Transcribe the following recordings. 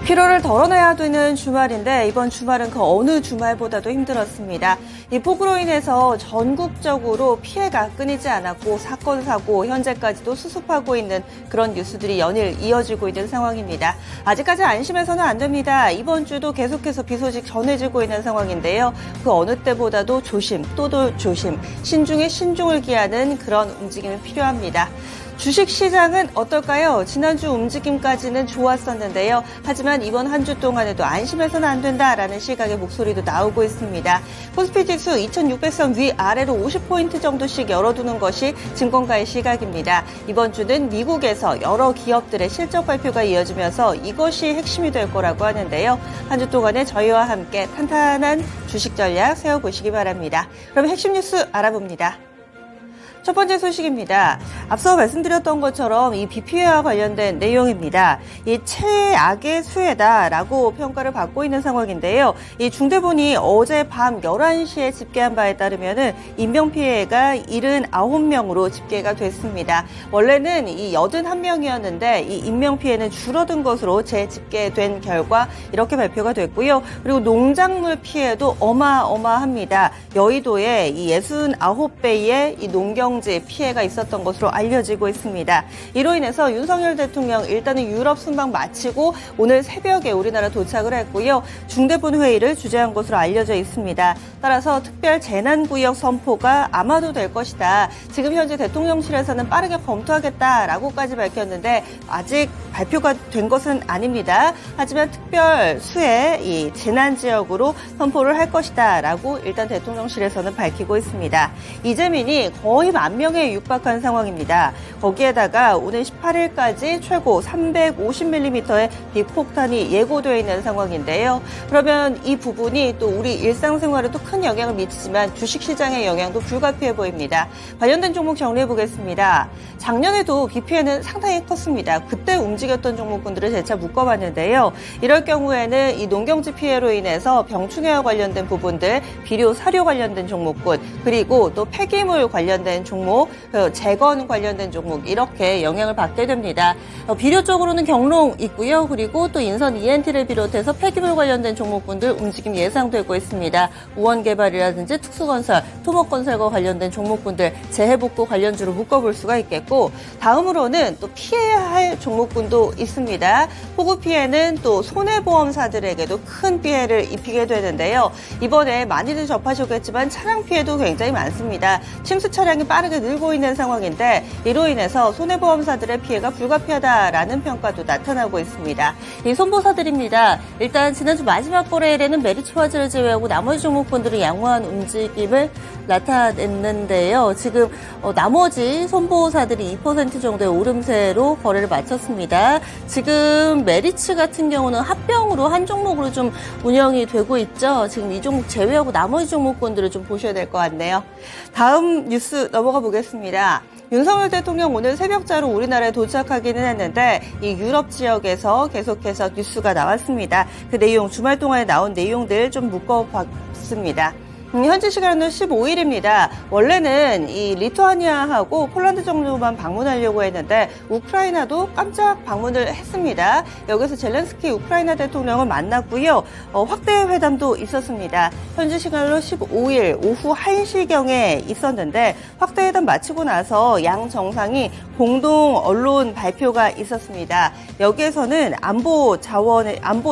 피로를 덜어내야 되는 주말인데 이번 주말은 그 어느 주말보다도 힘들었습니다. 이 폭우로 인해서 전국적으로 피해가 끊이지 않았고 사건, 사고 현재까지도 수습하고 있는 그런 뉴스들이 연일 이어지고 있는 상황입니다. 아직까지 안심해서는 안 됩니다. 이번 주도 계속해서 비 소식 전해지고 있는 상황인데요. 그 어느 때보다도 조심, 또도 조심, 신중에 신중을 기하는 그런 움직임이 필요합니다. 주식시장은 어떨까요? 지난주 움직임까지는 좋았었는데요. 하지만 이번 한 주 동안에도 안심해서는 안 된다라는 시각의 목소리도 나오고 있습니다. 코스피지수 2600선 위아래로 50포인트 정도씩 열어두는 것이 증권가의 시각입니다. 이번 주는 미국에서 여러 기업들의 실적 발표가 이어지면서 이것이 핵심이 될 거라고 하는데요. 한 주 동안에 저희와 함께 탄탄한 주식 전략 세워보시기 바랍니다. 그럼 핵심 뉴스 알아봅니다. 첫 번째 소식입니다. 앞서 말씀드렸던 것처럼 이 비 피해와 관련된 내용입니다. 이 최악의 수해다라고 평가를 받고 있는 상황인데요. 이 중대본이 어제 밤 11시에 집계한 바에 따르면은 인명피해가 79명으로 집계가 됐습니다. 원래는 이 81명이었는데 이 인명피해는 줄어든 것으로 재집계된 결과 이렇게 발표가 됐고요. 그리고 농작물 피해도 어마어마합니다. 여의도에 이 69배의 이 농경 피해가 있었던 것으로 알려지고 있습니다. 이로 인해서 윤석열 대통령 일단은 유럽 순방 마치고 오늘 새벽에 우리나라 도착을 했고요. 중대본 회의를 주재한 것으로 알려져 있습니다. 따라서 특별 재난구역 선포가 아마도 될 것이다. 지금 현재 대통령실에서는 빠르게 검토하겠다라고까지 밝혔는데 아직 발표가 된 것은 아닙니다. 하지만 특별 수해 이 재난 지역으로 선포를 할 것이다라고 일단 대통령실에서는 밝히고 있습니다. 이재민이 거의 10,000명에 육박한 상황입니다. 거기에다가 오늘 18일까지 최고 350mm의 빅폭탄이 예고되어 있는 상황인데요. 그러면 이 부분이 또 우리 일상생활에도 큰 영향을 미치지만 주식시장의 영향도 불가피해 보입니다. 관련된 종목 정리해 보겠습니다. 작년에도 비 피해는 상당히 컸습니다. 그때 움직였던 종목군들을 재차 묶어봤는데요. 이럴 경우에는 이 농경지 피해로 인해서 병충해와 관련된 부분들, 비료, 사료 관련된 종목군, 그리고 또 폐기물 관련된 종목, 재건 관련된 종목 이렇게 영향을 받게 됩니다. 비료 쪽으로는 경롱 있고요. 그리고 또 인선 ENT를 비롯해서 폐기물 관련된 종목군들 움직임 예상되고 있습니다. 우원개발이라든지 특수건설, 토목건설과 관련된 종목군들 재해복구 관련주로 묶어볼 수가 있겠고 다음으로는 또 피해야 할 종목군도 있습니다. 폭우 피해는 또 손해보험사들에게도 큰 피해를 입히게 되는데요. 이번에 많이들 접하셨겠지만 차량 피해도 굉장히 많습니다. 침수 차량이 빠르게 늘고 있는 상황인데 이로 인해서 손해보험사들의 피해가 불가피하다라는 평가도 나타나고 있습니다. 이 손보사들입니다. 일단 지난주 마지막 거래일에는 메리츠 화재를 제외하고 나머지 종목군들은 양호한 움직임을 나타냈는데요. 지금 나머지 손보사들이 2% 정도의 오름세로 거래를 마쳤습니다. 지금 메리츠 같은 경우는 합병으로 한 종목으로 좀 운영이 되고 있죠. 지금 이 종목 제외하고 나머지 종목군들을 좀 보셔야 될 것 같네요. 다음 뉴스 넘어가 보겠습니다. 윤석열 대통령 오늘 새벽자로 우리나라에 도착하기는 했는데 이 유럽 지역에서 계속해서 뉴스가 나왔습니다. 그 내용 주말 동안에 나온 내용들 좀 묶어봤습니다. 현지 시간으로 15일입니다. 원래는 이 리투아니아하고 폴란드 정도만 방문하려고 했는데 우크라이나도 깜짝 방문을 했습니다. 여기서 젤렌스키 우크라이나 대통령을 만났고요. 확대 회담도 있었습니다. 현지 시간으로 15일 오후 1시경에 있었는데 확대 회담 마치고 나서 양 정상이 공동 언론 발표가 있었습니다. 여기에서는 안보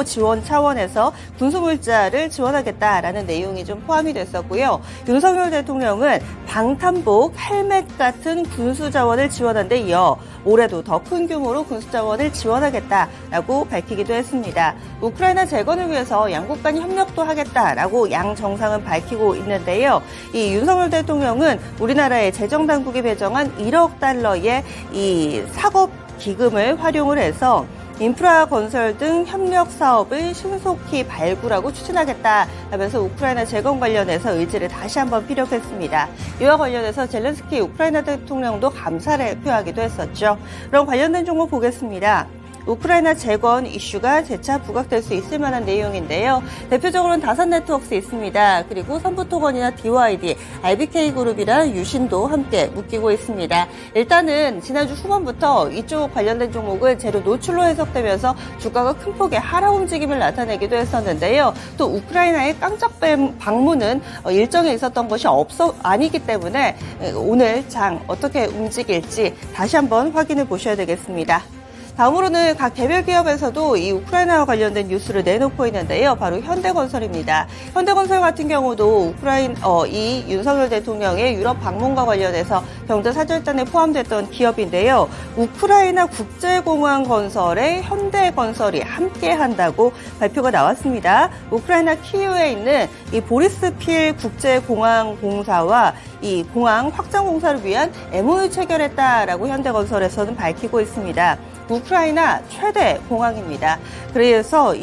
지원 차원에서 군수물자를 지원하겠다라는 내용이 좀 포함이 됐었고요. 윤석열 대통령은 방탄복, 헬멧 같은 군수 자원을 지원한 데 이어 올해도 더 큰 규모로 군수 자원을 지원하겠다라고 밝히기도 했습니다. 우크라이나 재건을 위해서 양국 간 협력도 하겠다라고 양 정상은 밝히고 있는데요. 이 윤석열 대통령은 우리나라의 재정당국이 배정한 1억 달러의 이 사법 기금을 활용을 해서 인프라 건설 등 협력 사업을 신속히 발굴하고 추진하겠다 하면서 우크라이나 재건 관련해서 의지를 다시 한번 피력했습니다. 이와 관련해서 젤렌스키 우크라이나 대통령도 감사를 표하기도 했었죠. 그럼 관련된 종목 보겠습니다. 우크라이나 재건 이슈가 재차 부각될 수 있을 만한 내용인데요. 대표적으로는 다산네트워크스 있습니다. 그리고 삼부토건이나 DYD, IBK그룹이랑 유신도 함께 묶이고 있습니다. 일단은 지난주 후반부터 이쪽 관련된 종목은 재료 노출로 해석되면서 주가가 큰 폭의 하락 움직임을 나타내기도 했었는데요. 또 우크라이나의 깜짝 방문은 일정에 있었던 것이 아니기 때문에 오늘 장 어떻게 움직일지 다시 한번 확인해 보셔야 되겠습니다. 다음으로는 각 개별 기업에서도 이 우크라이나와 관련된 뉴스를 내놓고 있는데요. 바로 현대건설입니다. 현대건설 같은 경우도 이 윤석열 대통령의 유럽 방문과 관련해서 경제사절단에 포함됐던 기업인데요. 우크라이나 국제공항 건설에 현대건설이 함께 한다고 발표가 나왔습니다. 우크라이나 키이우에 있는 이 보리스필 국제공항공사와 이 공항 확장 공사를 위한 MOU 체결했다라고 현대건설에서는 밝히고 있습니다. 우크라이나 최대 공항입니다. 그래서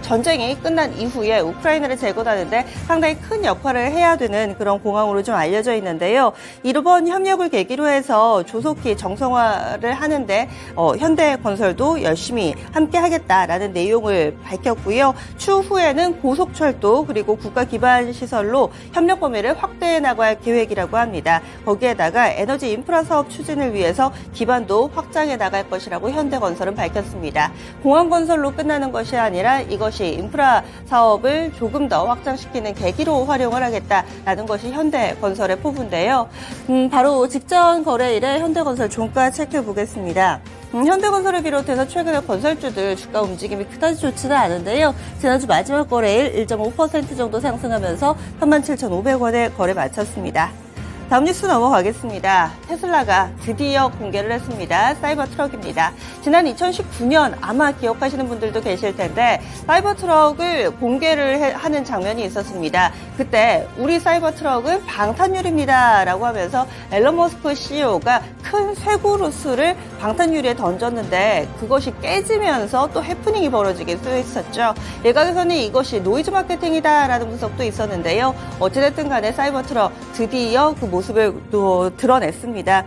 전쟁이 끝난 이후에 우크라이나를 재건하는데 상당히 큰 역할을 해야 되는 그런 공항으로 좀 알려져 있는데요. 이번 협력을 계기로 해서 조속히 정상화를 하는데 현대건설도 열심히 함께 하겠다라는 내용을 밝혔고요. 추후에는 고속철도 그리고 국가기반시설로 협력 범위를 확대해 나갈 계획이라고 합니다. 거기에다가 에너지 인프라 사업 추진을 위해서 기반도 확장해 나갈 것이라고 현대건설은 밝혔습니다. 공항건설로 끝나는 것이 아니라 이것이 인프라 사업을 조금 더 확장시키는 계기로 활용을 하겠다라는 것이 현대건설의 포부인데요. 바로 직전 거래일에 현대건설 종가 체크해보겠습니다. 현대건설을 비롯해서 최근에 건설주들 주가 움직임이 그다지 좋지는 않은데요. 지난주 마지막 거래일 1.5% 정도 상승하면서 37,500원에 거래 마쳤습니다. 다음 뉴스 넘어가겠습니다. 테슬라가 드디어 공개를 했습니다. 사이버 트럭입니다. 지난 2019년 아마 기억하시는 분들도 계실 텐데 사이버 트럭을 공개를 하는 장면이 있었습니다. 그때 우리 사이버 트럭은 방탄유리입니다 라고 하면서 앨런 머스크 CEO가 큰 쇠고루스를 방탄유리에 던졌는데 그것이 깨지면서 또 해프닝이 벌어지기도 했었죠. 일각에서는 이것이 노이즈 마케팅이다라는 분석도 있었는데요. 어찌됐든 간에 사이버 트럭 드디어 그 모습을 또 드러냈습니다.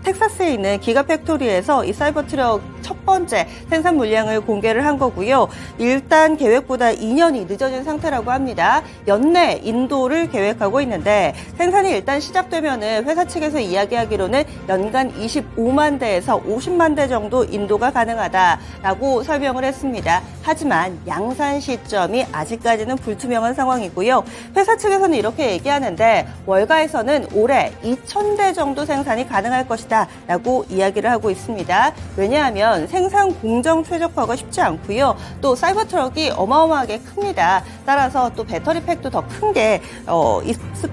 텍사스에 있는 기가팩토리에서 이 사이버트럭 첫 번째 생산 물량을 공개를 한 거고요. 일단 계획보다 2년이 늦어진 상태라고 합니다. 연내 인도를 계획하고 있는데 생산이 일단 시작되면은 회사 측에서 이야기하기로는 연간 25만 대에서 50만 대 정도 인도가 가능하다라고 설명을 했습니다. 하지만 양산 시점이 아직까지는 불투명한 상황이고요. 회사 측에서는 이렇게 얘기하는데 월가에서는 올해 2,000대 정도 생산이 가능할 것이다 라고 이야기를 하고 있습니다. 왜냐하면 생산 공정 최적화가 쉽지 않고요. 또 사이버 트럭이 어마어마하게 큽니다. 따라서 또 배터리 팩도 더 큰 게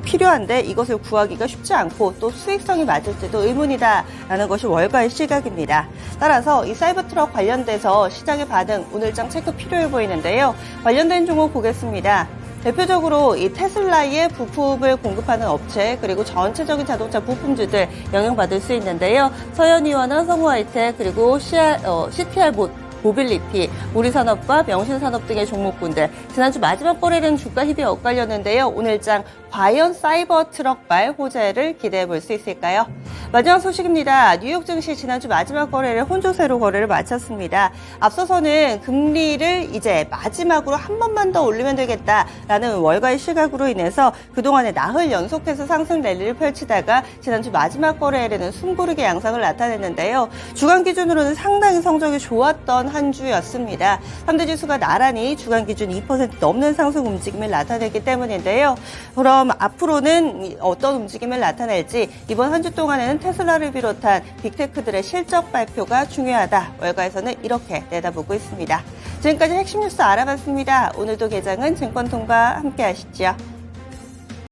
필요한데 이것을 구하기가 쉽지 않고 또 수익성이 맞을지도 의문이다라는 것이 월가의 시각입니다. 따라서 이 사이버 트럭 관련돼서 시장의 반응 오늘장 체크 필요해 보이는데요. 관련된 종목 보겠습니다. 대표적으로 이 테슬라의 부품을 공급하는 업체 그리고 전체적인 자동차 부품주들 영향받을 수 있는데요. 서현이와나 성우하이텍 그리고 CTR 모빌리티, 우리산업과 명신산업 등의 종목군들 지난주 마지막 거래일은 주가 힙이 엇갈렸는데요. 오늘장 과연 사이버 트럭발 호재를 기대해 볼 수 있을까요? 마지막 소식입니다. 뉴욕 증시 지난주 마지막 거래를 혼조세로 거래를 마쳤습니다. 앞서서는 금리를 이제 마지막으로 한 번만 더 올리면 되겠다라는 월가의 시각으로 인해서 그동안에 나흘 연속해서 상승 랠리를 펼치다가 지난주 마지막 거래일에는 숨고르게 양상을 나타냈는데요. 주간 기준으로는 상당히 성적이 좋았던 한 주였습니다. 3대 지수가 나란히 주간 기준 2% 넘는 상승 움직임을 나타냈기 때문인데요. 그럼 앞으로는 어떤 움직임을 나타낼지 이번 한 주 동안에는 테슬라를 비롯한 빅테크들의 실적 발표가 중요하다. 월가에서는 이렇게 내다보고 있습니다. 지금까지 핵심 뉴스 알아봤습니다. 오늘도 개장은 증권통과 함께 하시죠.